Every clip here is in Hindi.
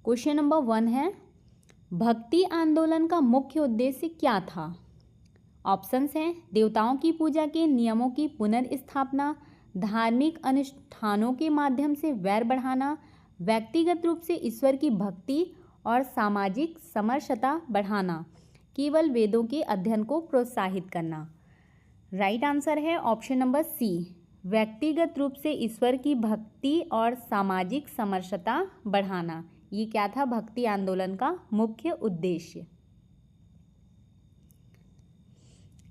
क्वेश्चन नंबर 1 है, भक्ति आंदोलन का मुख्य उद्देश्य क्या था? ऑप्शंस हैं, देवताओं की पूजा के नियमों की पुनर्स्थापना, धार्मिक अनुष्ठानों के माध्यम से वैर बढ़ाना, व्यक्तिगत रूप से ईश्वर की भक्ति और सामाजिक समरसता बढ़ाना, केवल वेदों के अध्ययन को प्रोत्साहित करना। राइट आंसर है ऑप्शन नंबर सी, व्यक्तिगत रूप से ईश्वर की भक्ति और सामाजिक समरसता बढ़ाना। ये क्या था? भक्ति आंदोलन का मुख्य उद्देश्य।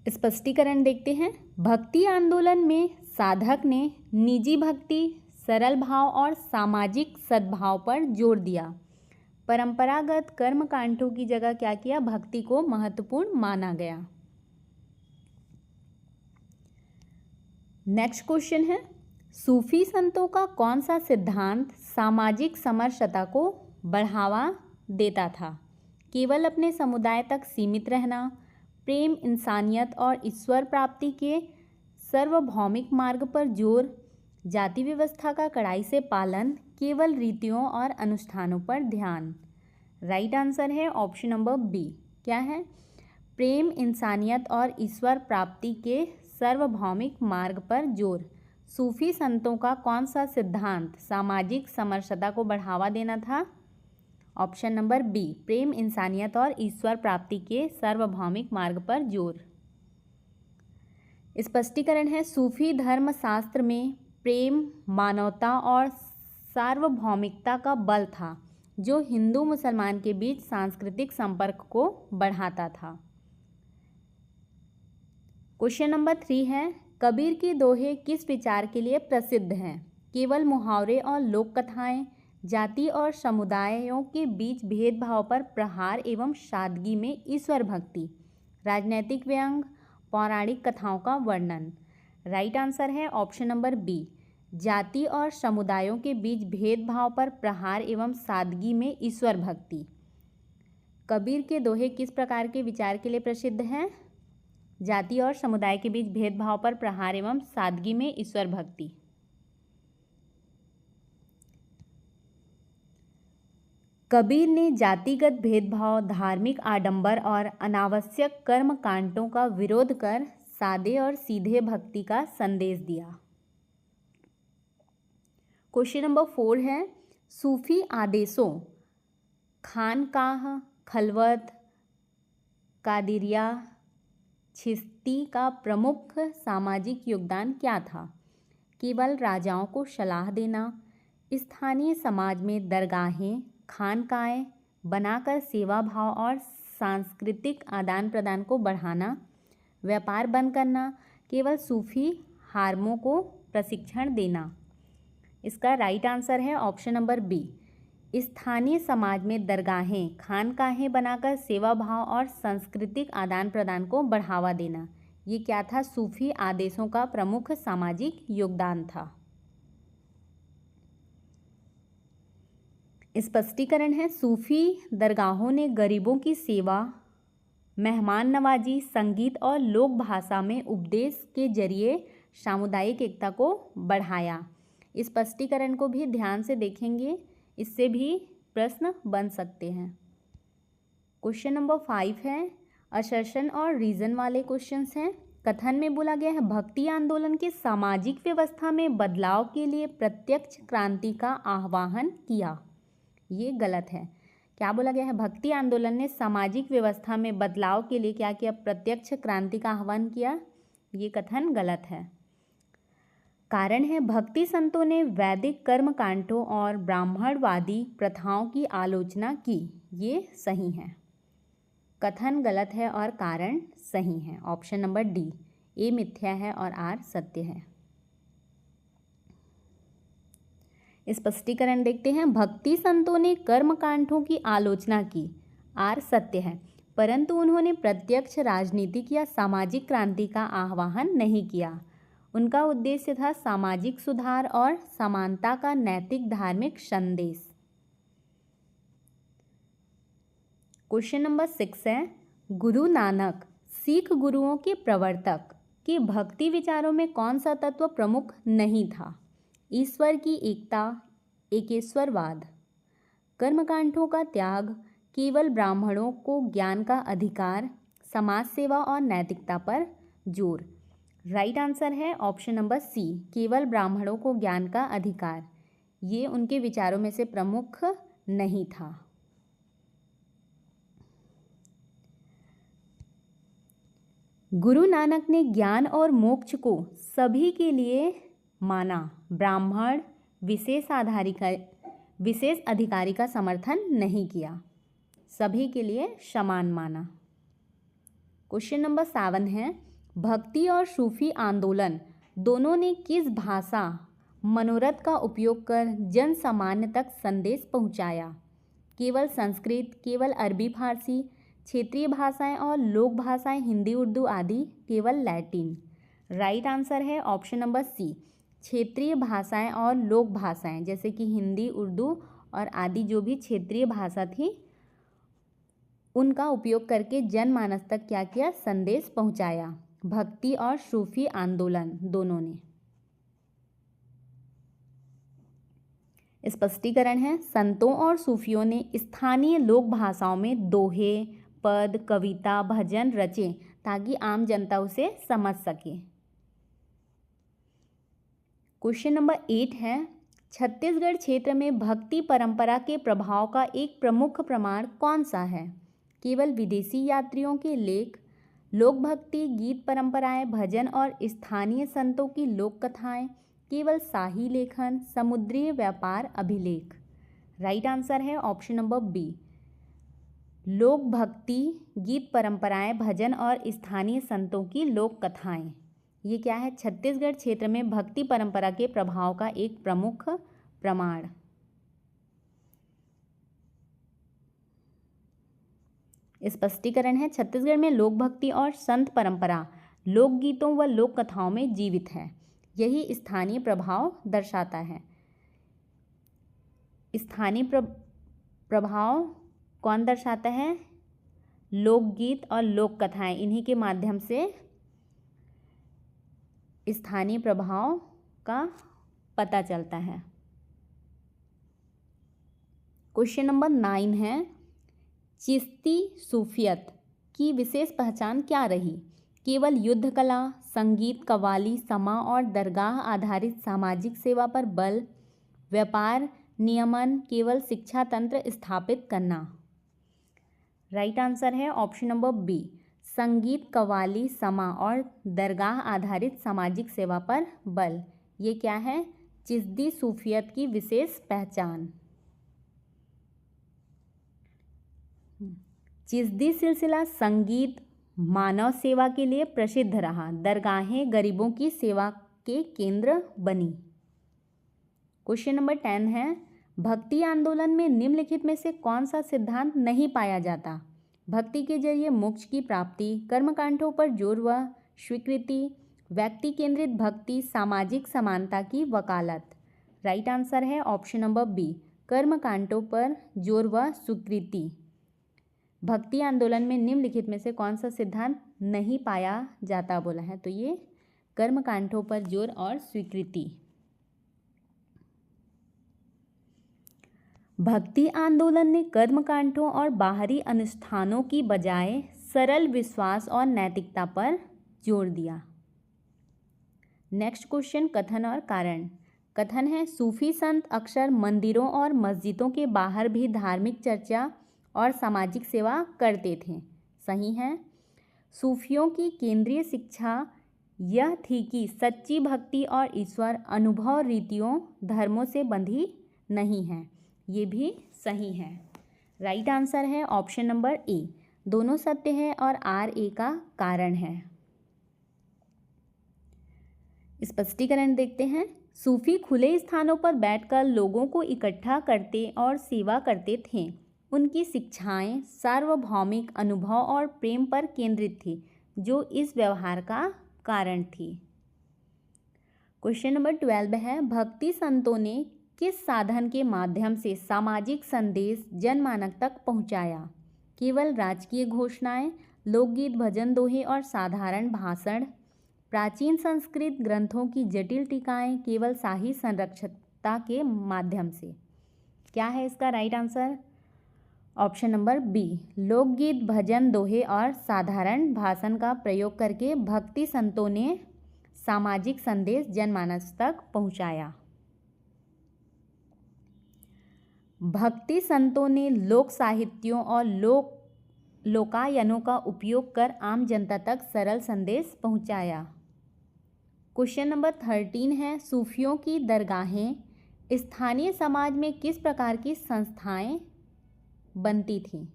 स्पष्टीकरण देखते हैं। भक्ति आंदोलन में साधक ने निजी भक्ति, सरल भाव और सामाजिक सद्भाव पर जोर दिया। परंपरागत कर्मकांडों की जगह क्या किया? भक्ति को महत्वपूर्ण माना गया। नेक्स्ट क्वेश्चन है, सूफी संतों का कौन सा सिद्धांत सामाजिक समरसता को बढ़ावा देता था? केवल अपने समुदाय तक सीमित रहना, प्रेम, इंसानियत और ईश्वर प्राप्ति के सार्वभौमिक मार्ग पर जोर, जाति व्यवस्था का कड़ाई से पालन, केवल रीतियों और अनुष्ठानों पर ध्यान। राइट आंसर है ऑप्शन नंबर बी। क्या है? प्रेम, इंसानियत और ईश्वर प्राप्ति के सार्वभौमिक मार्ग पर जोर। सूफी संतों का कौन सा सिद्धांत सामाजिक समरसता को बढ़ावा देना था? ऑप्शन नंबर बी, प्रेम, इंसानियत और ईश्वर प्राप्ति के सार्वभौमिक मार्ग पर जोर। स्पष्टीकरण है, सूफी धर्म शास्त्र में प्रेम, मानवता और सार्वभौमिकता का बल था, जो हिंदू मुसलमान के बीच सांस्कृतिक संपर्क को बढ़ाता था। क्वेश्चन नंबर 3 है, कबीर के दोहे किस विचार के लिए प्रसिद्ध हैं? केवल मुहावरे और लोक कथाएं, जाति और समुदायों के बीच भेदभाव पर प्रहार एवं सादगी में ईश्वर भक्ति, राजनैतिक व्यंग, पौराणिक कथाओं का वर्णन। राइट आंसर है ऑप्शन नंबर बी, जाति और समुदायों के बीच भेदभाव पर प्रहार एवं सादगी में ईश्वर भक्ति। कबीर के दोहे किस प्रकार के विचार के लिए प्रसिद्ध हैं? जाति और समुदाय के बीच भेदभाव पर प्रहार एवं सादगी में ईश्वर भक्ति। कबीर ने जातिगत भेदभाव, धार्मिक आडंबर और अनावश्यक कर्म कांडों का विरोध कर सादे और सीधे भक्ति का संदेश दिया। क्वेश्चन नंबर 4 है, सूफी आदेशों खानकाह, खलवत, कादिरिया, चिश्ती का प्रमुख सामाजिक योगदान क्या था? केवल राजाओं को सलाह देना, स्थानीय समाज में दरगाहें, खानकाएं बनाकर सेवा भाव और सांस्कृतिक आदान प्रदान को बढ़ाना, व्यापार बंद करना, केवल सूफी हारमों को प्रशिक्षण देना। इसका राइट आंसर है ऑप्शन नंबर बी, स्थानीय समाज में दरगाहें, खानकाहें बनाकर सेवा भाव और सांस्कृतिक आदान प्रदान को बढ़ावा देना। ये क्या था? सूफी आदेशों का प्रमुख सामाजिक योगदान था। स्पष्टीकरण है, सूफी दरगाहों ने गरीबों की सेवा, मेहमान नवाजी, संगीत और लोक भाषा में उपदेश के जरिए सामुदायिक एकता को बढ़ाया। स्पष्टीकरण को भी ध्यान से देखेंगे, इससे भी प्रश्न बन सकते हैं। क्वेश्चन नंबर 5 है, असर्शन और रीजन वाले क्वेश्चंस हैं। कथन में बोला गया है, भक्ति आंदोलन के सामाजिक व्यवस्था में बदलाव के लिए प्रत्यक्ष क्रांति का आह्वान किया। ये गलत है। क्या बोला गया है? भक्ति आंदोलन ने सामाजिक व्यवस्था में बदलाव के लिए क्या किया? प्रत्यक्ष क्रांति का आह्वान किया। ये कथन गलत है। कारण है, भक्ति संतों ने वैदिक कर्मकांडों और ब्राह्मणवादी प्रथाओं की आलोचना की। ये सही है। कथन गलत है और कारण सही है। ऑप्शन नंबर डी, ए मिथ्या है और आर सत्य है। स्पष्टीकरण देखते हैं, भक्ति संतों ने कर्मकांडों की आलोचना की, आर सत्य है, परंतु उन्होंने प्रत्यक्ष राजनीतिक या सामाजिक क्रांति का आह्वान नहीं किया। उनका उद्देश्य था सामाजिक सुधार और समानता का नैतिक धार्मिक संदेश। क्वेश्चन नंबर 6 है, गुरु नानक सिख गुरुओं के प्रवर्तक के भक्ति विचारों में कौन सा तत्व प्रमुख नहीं था? ईश्वर की एकता, एकेश्वरवाद, कर्मकांडों का त्याग, केवल ब्राह्मणों को ज्ञान का अधिकार, समाज सेवा और नैतिकता पर जोर। राइट आंसर है ऑप्शन नंबर सी, केवल ब्राह्मणों को ज्ञान का अधिकार। ये उनके विचारों में से प्रमुख नहीं था। गुरु नानक ने ज्ञान और मोक्ष को सभी के लिए माना, ब्राह्मण विशेष अधिकारी का समर्थन नहीं किया, सभी के लिए समान माना। क्वेश्चन नंबर 7 है, भक्ति और सूफी आंदोलन दोनों ने किस भाषा मनोरथ का उपयोग कर जन सामान्य तक संदेश पहुंचाया? केवल संस्कृत, केवल अरबी फारसी, क्षेत्रीय भाषाएं और लोक भाषाएं हिंदी उर्दू आदि, केवल लैटिन। राइट आंसर है ऑप्शन नंबर सी, क्षेत्रीय भाषाएं और लोक भाषाएं, जैसे कि हिंदी उर्दू और आदि जो भी क्षेत्रीय भाषा थी उनका उपयोग करके जनमानस तक क्या किया? संदेश पहुंचाया, भक्ति और सूफी आंदोलन दोनों ने। स्पष्टीकरण है, संतों और सूफियों ने स्थानीय लोक भाषाओं में दोहे, पद, कविता, भजन रचे ताकि आम जनता उसे समझ सके। क्वेश्चन नंबर 8 है, छत्तीसगढ़ क्षेत्र में भक्ति परंपरा के प्रभाव का एक प्रमुख प्रमाण कौन सा है? केवल विदेशी यात्रियों के लेख, लोक भक्ति गीत परंपराएं, भजन और स्थानीय संतों की लोक कथाएं, केवल शाही लेखन, समुद्री व्यापार अभिलेख। राइट आंसर है ऑप्शन नंबर बी, लोक भक्ति गीत परंपराएं, भजन और स्थानीय संतों की लोक कथाएं। ये क्या है? छत्तीसगढ़ क्षेत्र में भक्ति परंपरा के प्रभाव का एक प्रमुख प्रमाण। स्पष्टीकरण है, छत्तीसगढ़ में लोक भक्ति और संत परंपरा लोकगीतों व लोक कथाओं में जीवित है, यही स्थानीय प्रभाव दर्शाता है। स्थानीय प्रभाव कौन दर्शाता है? लोकगीत और लोक कथाएं, इन्हीं के माध्यम से स्थानीय प्रभाव का पता चलता है। क्वेश्चन नंबर 9 है, चिश्ती सूफियत की विशेष पहचान क्या रही? केवल युद्ध कला, संगीत, कव्वाली, समा और दरगाह आधारित सामाजिक सेवा पर बल, व्यापार नियमन, केवल शिक्षा तंत्र स्थापित करना। राइट आंसर है ऑप्शन नंबर बी, संगीत, कव्वाली, समा और दरगाह आधारित सामाजिक सेवा पर बल। ये क्या है? चिश्ती सूफियत की विशेष पहचान। चिश्ती सिलसिला संगीत, मानव सेवा के लिए प्रसिद्ध रहा, दरगाहें गरीबों की सेवा के केंद्र बनी। क्वेश्चन नंबर 10 है, भक्ति आंदोलन में निम्नलिखित में से कौन सा सिद्धांत नहीं पाया जाता? भक्ति के जरिए मोक्ष की प्राप्ति, कर्मकांडों पर जोर व स्वीकृति, व्यक्ति केंद्रित भक्ति, सामाजिक समानता की वकालत। राइट आंसर है ऑप्शन नंबर बी, कर्मकांडों पर जोर व स्वीकृति। भक्ति आंदोलन में निम्नलिखित में से कौन सा सिद्धांत नहीं पाया जाता बोला है, तो ये कर्मकांडों पर जोर और स्वीकृति। भक्ति आंदोलन ने कर्मकांडों और बाहरी अनुष्ठानों की बजाय सरल विश्वास और नैतिकता पर जोर दिया। नेक्स्ट क्वेश्चन, कथन और कारण। कथन है, सूफी संत अक्सर मंदिरों और मस्जिदों के बाहर भी धार्मिक चर्चा और सामाजिक सेवा करते थे। सही है। सूफियों की केंद्रीय शिक्षा यह थी कि सच्ची भक्ति और ईश्वर अनुभव रीतियों धर्मों से बंधी नहीं है। ये भी सही है। राइट आंसर है ऑप्शन नंबर ए, दोनों सत्य है और आर ए का कारण है। स्पष्टीकरण देखते हैं। सूफी खुले स्थानों पर बैठकर लोगों को इकट्ठा करते और सेवा करते थे। उनकी शिक्षाएं सार्वभौमिक अनुभव और प्रेम पर केंद्रित थी, जो इस व्यवहार का कारण थी। क्वेश्चन नंबर 12 है, भक्ति संतों ने किस साधन के माध्यम से सामाजिक संदेश जनमानस तक पहुंचाया? केवल राजकीय घोषणाएं, लोकगीत, भजन, दोहे और साधारण भाषण, प्राचीन संस्कृत ग्रंथों की जटिल टीकाएं, केवल शाही संरक्षकता के माध्यम से। क्या है इसका right answer? Option number B. लोकगीत, भजन, दोहे और साधारण भाषण का प्रयोग करके भक्ति संतों ने सामाजिक संदेश जनमानस तक पहुंचाया। भक्ति संतों ने लोक साहित्यों और लोकायनों का उपयोग कर आम जनता तक सरल संदेश पहुंचाया। क्वेश्चन नंबर 13 है, सूफियों की दरगाहें स्थानीय समाज में किस प्रकार की संस्थाएं बनती थीं?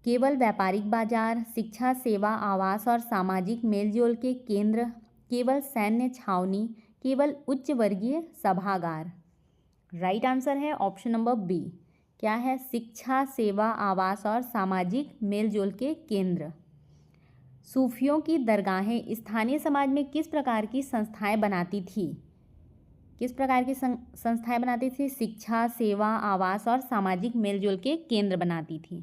केवल व्यापारिक बाजार, शिक्षा, सेवा, आवास और सामाजिक मेलजोल के केंद्र, केवल सैन्य छावनी, केवल उच्च वर्गीय सभागार। राइट आंसर है ऑप्शन नंबर बी। क्या है? शिक्षा, सेवा, आवास और सामाजिक मेलजोल के केंद्र। सूफियों की दरगाहें स्थानीय समाज में किस प्रकार की संस्थाएं बनाती थी? किस प्रकार की संस्थाएं बनाती थी? शिक्षा, सेवा, आवास और सामाजिक मेलजोल के केंद्र बनाती थी।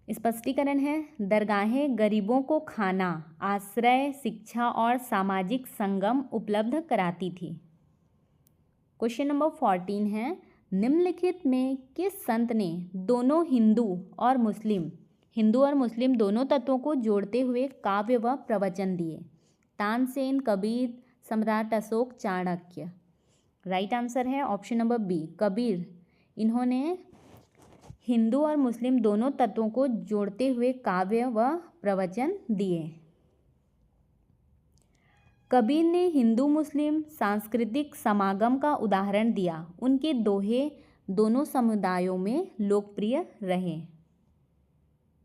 स्पष्टीकरण है, दरगाहें गरीबों को खाना, आश्रय, शिक्षा और सामाजिक संगम उपलब्ध कराती थी। क्वेश्चन नंबर 14 है, निम्नलिखित में किस संत ने दोनों हिंदू और मुस्लिम दोनों तत्वों को जोड़ते हुए काव्य व प्रवचन दिए? तानसेन, कबीर, सम्राट अशोक, चाणक्य। राइट आंसर है ऑप्शन नंबर बी, कबीर। इन्होंने हिंदू और मुस्लिम दोनों तत्वों को जोड़ते हुए काव्य व प्रवचन दिए। कबीर ने हिंदू मुस्लिम सांस्कृतिक समागम का उदाहरण दिया। उनके दोहे दोनों समुदायों में लोकप्रिय रहे।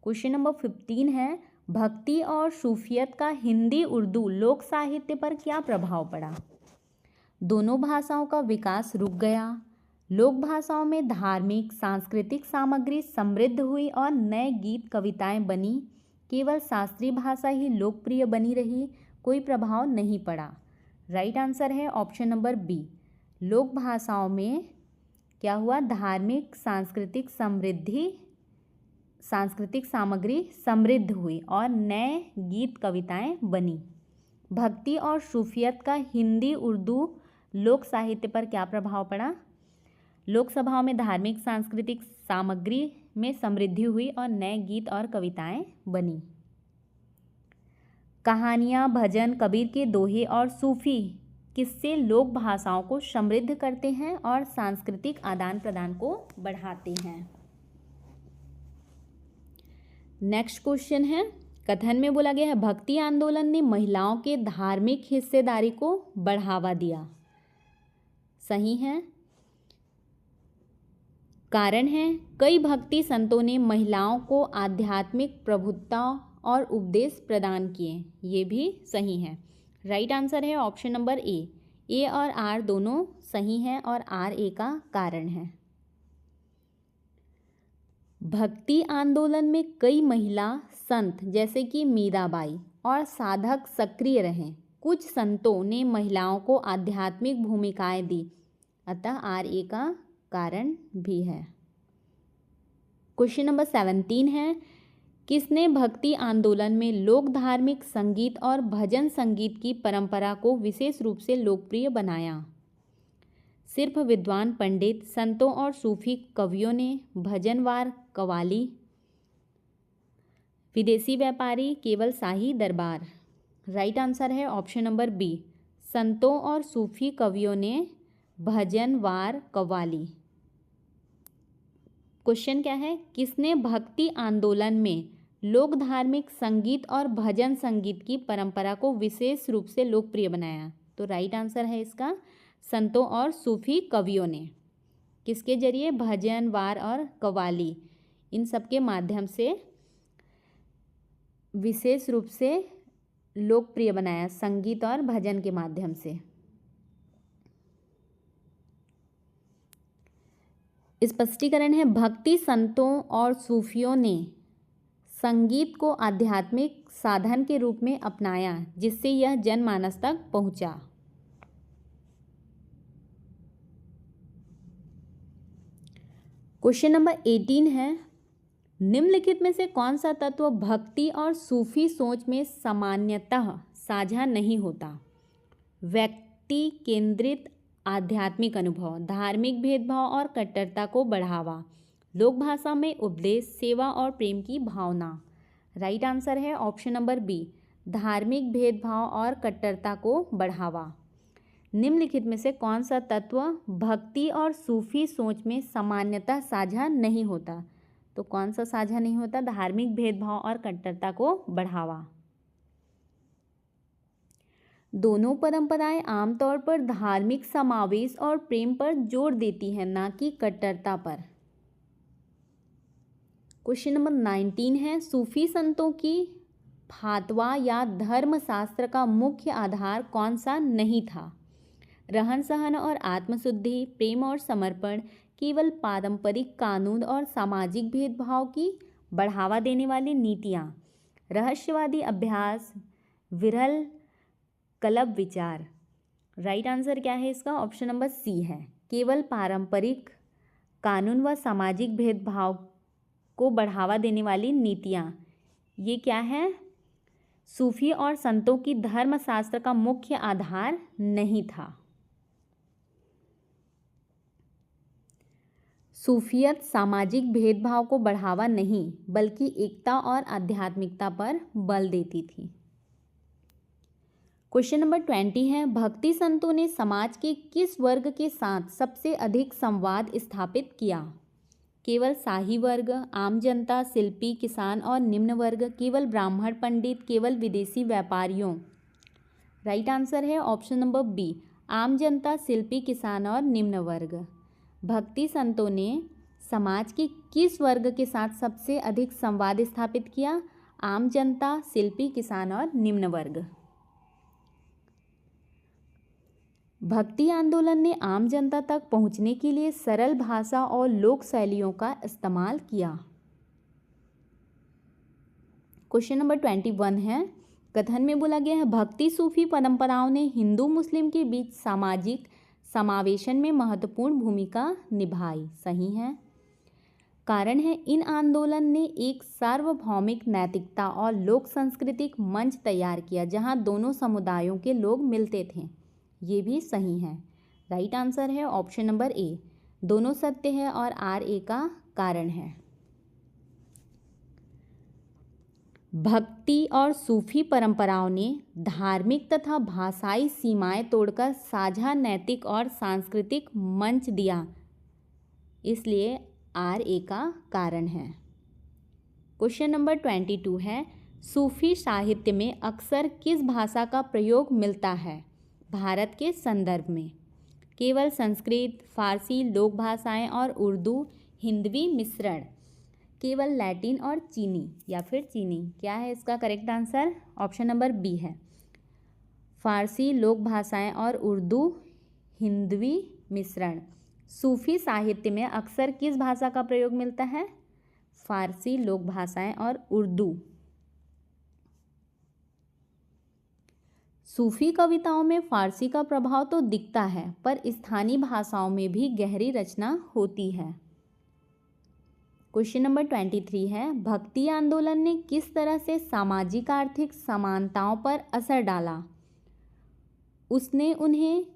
क्वेश्चन नंबर 15 है, भक्ति और सूफियत का हिंदी उर्दू लोक साहित्य पर क्या प्रभाव पड़ा? दोनों भाषाओं का विकास रुक गया। लोक भाषाओं में धार्मिक सांस्कृतिक सामग्री समृद्ध हुई और नए गीत कविताएं बनी। केवल शास्त्रीय भाषा ही लोकप्रिय बनी रही, कोई प्रभाव नहीं पड़ा। राइट आंसर है ऑप्शन नंबर बी। लोक भाषाओं में क्या हुआ? धार्मिक सांस्कृतिक सामग्री समृद्ध हुई और नए गीत कविताएं बनी। भक्ति और सूफियत का हिंदी उर्दू लोक साहित्य पर क्या प्रभाव पड़ा? लोकसभाओं में धार्मिक सांस्कृतिक सामग्री में समृद्धि हुई और नए गीत और कविताएं बनी। कहानियाँ, भजन, कबीर के दोहे और सूफी किस्से लोक भाषाओं को समृद्ध करते हैं और सांस्कृतिक आदान प्रदान को बढ़ाते हैं। नेक्स्ट क्वेश्चन है, कथन में बोला गया है, भक्ति आंदोलन ने महिलाओं के धार्मिक हिस्सेदारी को बढ़ावा दिया। सही है। कारण है, कई भक्ति संतों ने महिलाओं को आध्यात्मिक प्रभुत्व और उपदेश प्रदान किए। ये भी सही है। राइट आंसर है ऑप्शन नंबर ए और आर दोनों सही हैं और आर ए का कारण है। भक्ति आंदोलन में कई महिला संत जैसे कि मीराबाई और साधक सक्रिय रहे। कुछ संतों ने महिलाओं को आध्यात्मिक भूमिकाएं दी, अतः आर ए का कारण भी है। क्वेश्चन नंबर 17 है, किसने भक्ति आंदोलन में लोक धार्मिक संगीत और भजन संगीत की परंपरा को विशेष रूप से लोकप्रिय बनाया? सिर्फ विद्वान पंडित, संतों और सूफी कवियों ने, भजनवार, कव्वाली, विदेशी व्यापारी, केवल शाही दरबार। राइट आंसर है ऑप्शन नंबर बी, संतों और सूफी कवियों ने, भजनवार, कव्वाली। क्वेश्चन क्या है, किसने भक्ति आंदोलन में लोक धार्मिक संगीत और भजन संगीत की परंपरा को विशेष रूप से लोकप्रिय बनाया? तो राइट आंसर है इसका संतों और सूफी कवियों ने। किसके जरिए? भजन, वार और कव्वाली, इन सब के माध्यम से विशेष रूप से लोकप्रिय बनाया, संगीत और भजन के माध्यम से। स्पष्टीकरण है, भक्ति संतों और सूफियों ने संगीत को आध्यात्मिक साधन के रूप में अपनाया, जिससे यह जनमानस तक पहुंचा। क्वेश्चन नंबर 18 है, निम्नलिखित में से कौन सा तत्व भक्ति और सूफी सोच में सामान्यतः साझा नहीं होता? व्यक्ति केंद्रित आध्यात्मिक अनुभव, धार्मिक भेदभाव और कट्टरता को बढ़ावा, लोक भाषा में उपदेश, सेवा और प्रेम की भावना। राइट आंसर है ऑप्शन नंबर बी, धार्मिक भेदभाव और कट्टरता को बढ़ावा। निम्नलिखित में से कौन सा तत्व भक्ति और सूफी सोच में सामान्यतः साझा नहीं होता? तो कौन सा साझा नहीं होता? धार्मिक भेदभाव और कट्टरता को बढ़ावा। दोनों परंपराएं आमतौर पर धार्मिक समावेश और प्रेम पर जोर देती हैं, ना कि कट्टरता पर। क्वेश्चन नंबर 19 है, सूफी संतों की फातवा या धर्मशास्त्र का मुख्य आधार कौन सा नहीं था? रहन सहन और आत्मशुद्धि, प्रेम और समर्पण, केवल पारंपरिक कानून और सामाजिक भेदभाव की बढ़ावा देने वाली नीतियाँ, रहस्यवादी अभ्यास, विरल क्लब विचार। राइट आंसर क्या है इसका? ऑप्शन नंबर सी है, केवल पारंपरिक कानून व सामाजिक भेदभाव को बढ़ावा देने वाली नीतियाँ। ये क्या है? सूफी और संतों की धर्मशास्त्र का मुख्य आधार नहीं था। सूफियत सामाजिक भेदभाव को बढ़ावा नहीं बल्कि एकता और आध्यात्मिकता पर बल देती थी। क्वेश्चन नंबर 20 है, भक्ति संतों ने समाज के किस वर्ग के साथ सबसे अधिक संवाद स्थापित किया? केवल शाही वर्ग, आम जनता, शिल्पी, किसान और निम्न वर्ग, केवल ब्राह्मण पंडित, केवल विदेशी व्यापारियों। राइट आंसर है ऑप्शन नंबर बी, आम जनता, शिल्पी, किसान और निम्न वर्ग। भक्ति संतों ने समाज के किस वर्ग के साथ सबसे अधिक संवाद स्थापित किया? आम जनता, शिल्पी, किसान और निम्न वर्ग। भक्ति आंदोलन ने आम जनता तक पहुंचने के लिए सरल भाषा और लोक शैलियों का इस्तेमाल किया। क्वेश्चन नंबर 21 है, कथन में बोला गया है, भक्ति सूफी परंपराओं ने हिंदू मुस्लिम के बीच सामाजिक समावेशन में महत्वपूर्ण भूमिका निभाई। सही है। कारण है, इन आंदोलन ने एक सार्वभौमिक नैतिकता और लोक सांस्कृतिक मंच तैयार किया जहां दोनों समुदायों के लोग मिलते थे। ये भी सही है। राइट आंसर है ऑप्शन नंबर ए, दोनों सत्य है और आर ए का कारण है। भक्ति और सूफी परंपराओं ने धार्मिक तथा भाषाई सीमाएं तोड़कर साझा नैतिक और सांस्कृतिक मंच दिया, इसलिए आर ए का कारण है। क्वेश्चन नंबर 22 है, सूफी साहित्य में अक्सर किस भाषा का प्रयोग मिलता है भारत के संदर्भ में? केवल संस्कृत, फारसी, लोक भाषाएं और उर्दू, हिंदवी मिश्रण, केवल लैटिन और चीनी या फिर चीनी। क्या है इसका correct answer? Option number B है, फारसी, लोक भाषाएं और उर्दू, हिंदवी मिश्रण। सूफी साहित्य में अक्सर किस भाषा का प्रयोग मिलता है? फारसी, लोक भाषाएं और उर्दू। सूफी कविताओं में फारसी का प्रभाव तो दिखता है, पर स्थानीय भाषाओं में भी गहरी रचना होती है। क्वेश्चन नंबर 23 है, भक्ति आंदोलन ने किस तरह से सामाजिक आर्थिक समानताओं पर असर डाला? उसने उन्हें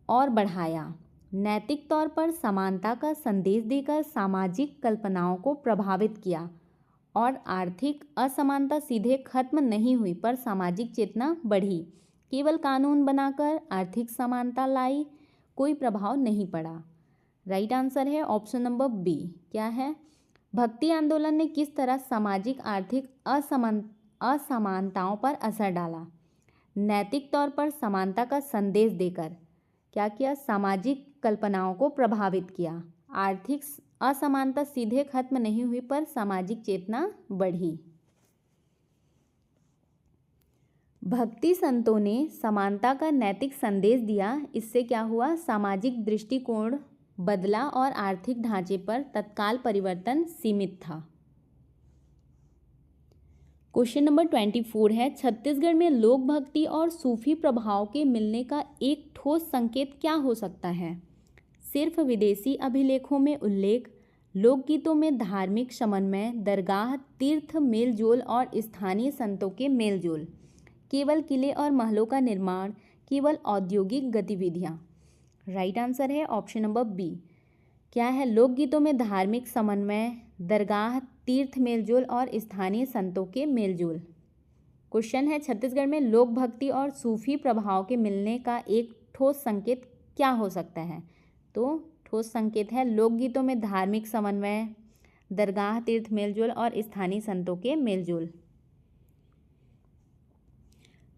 और बढ़ाया। नैतिक तौर पर समानता का संदेश देकर सामाजिक कल्पनाओं को प्रभावित किया और आर्थिक असमानता सीधे खत्म नहीं हुई पर सामाजिक चेतना बढ़ी। केवल कानून बनाकर आर्थिक समानता लाई, कोई प्रभाव नहीं पड़ा। राइट आंसर है ऑप्शन नंबर बी। क्या है? भक्ति आंदोलन ने किस तरह सामाजिक आर्थिक असमानताओं पर असर डाला? नैतिक तौर पर समानता का संदेश देकर क्या किया? सामाजिक कल्पनाओं को प्रभावित किया। आर्थिक असमानता सीधे खत्म नहीं हुई पर सामाजिक चेतना बढ़ी। भक्ति संतों ने समानता का नैतिक संदेश दिया, इससे क्या हुआ? सामाजिक दृष्टिकोण बदला और आर्थिक ढांचे पर तत्काल परिवर्तन सीमित था। क्वेश्चन नंबर 24 है, छत्तीसगढ़ में लोक भक्ति और सूफी प्रभाव के मिलने का एक ठोस संकेत क्या हो सकता है? सिर्फ विदेशी अभिलेखों में उल्लेख, लोकगीतों में धार्मिक समन्वय, दरगाह तीर्थ मेलजोल और स्थानीय संतों के मेलजोल, केवल किले और महलों का निर्माण, केवल औद्योगिक गतिविधियाँ। राइट आंसर है ऑप्शन नंबर बी। क्या है? लोकगीतों में धार्मिक समन्वय, दरगाह, तीर्थ मेलजोल और स्थानीय संतों के मेलजोल। क्वेश्चन है, छत्तीसगढ़ में लोक भक्ति और सूफी प्रभाव के मिलने का एक ठोस संकेत क्या हो सकता है? तो ठोस संकेत है लोकगीतों में धार्मिक समन्वय, दरगाह, तीर्थ मेलजोल और स्थानीय संतों के मेलजोल।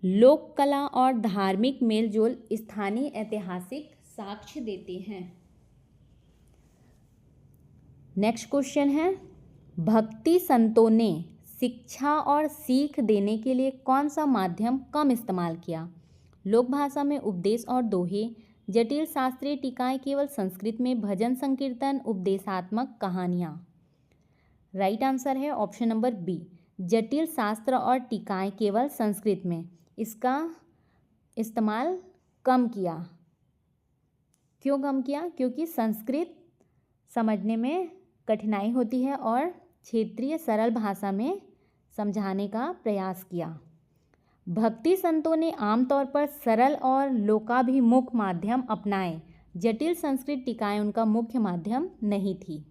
लोक कला और धार्मिक मेलजोल स्थानीय ऐतिहासिक साक्ष्य देते हैं। नेक्स्ट क्वेश्चन है, भक्ति संतों ने शिक्षा और सीख देने के लिए कौन सा माध्यम कम इस्तेमाल किया? लोक भाषा में उपदेश और दोहे, जटिल शास्त्रीय टीकाएं केवल संस्कृत में, भजन संकीर्तन, उपदेशात्मक कहानियाँ। राइट आंसर है ऑप्शन नंबर बी, जटिल शास्त्र और टीकाएं केवल संस्कृत में, इसका इस्तेमाल कम किया। क्यों कम किया? क्योंकि संस्कृत समझने में कठिनाई होती है और क्षेत्रीय सरल भाषा में समझाने का प्रयास किया। भक्ति संतों ने आमतौर पर सरल और लोकाभिमुख माध्यम अपनाए, जटिल संस्कृत टीकाएं उनका मुख्य माध्यम नहीं थी।